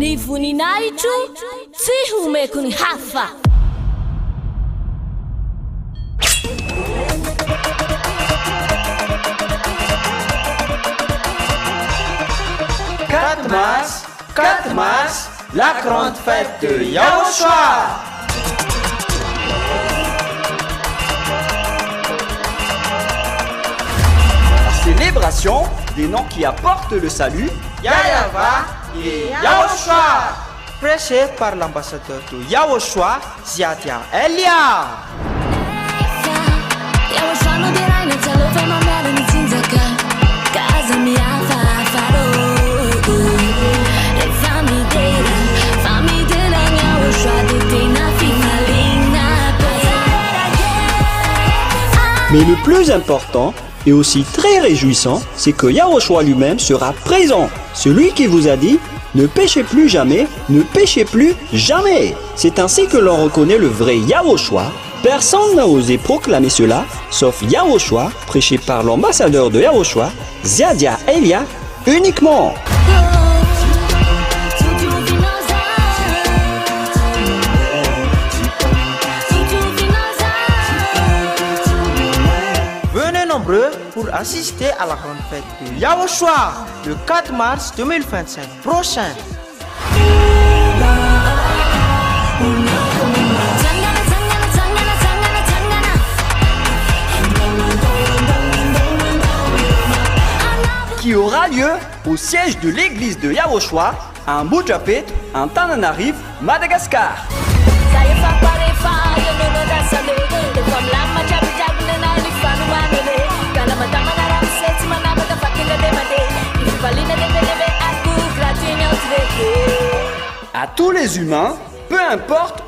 Ny voninahitro tsy homeko ny hafa. Quatre mars, la grande fête de Yahushua. Célébration des noms qui apportent le salut, Yahweh et Yahushua. Prêché par l'ambassadeur de Yahushua, Ziadia Elia. Mais le plus important et aussi très réjouissant, c'est que Yahushua lui-même sera présent. Celui qui vous a dit « Ne péchez plus jamais, ne péchez plus jamais ». C'est ainsi que l'on reconnaît le vrai Yahushua. Personne n'a osé proclamer cela, sauf Yahushua, prêché par l'ambassadeur de Yahushua, Ziadia Elia, uniquement. Venez nombreux pour assister à la grande fête de Yahushua le 4 mars 2025 prochain. Qui aura lieu au siège de l'église de Yahushua à Boudjapet, en Tananarive, Madagascar. À tous les humains, peu importe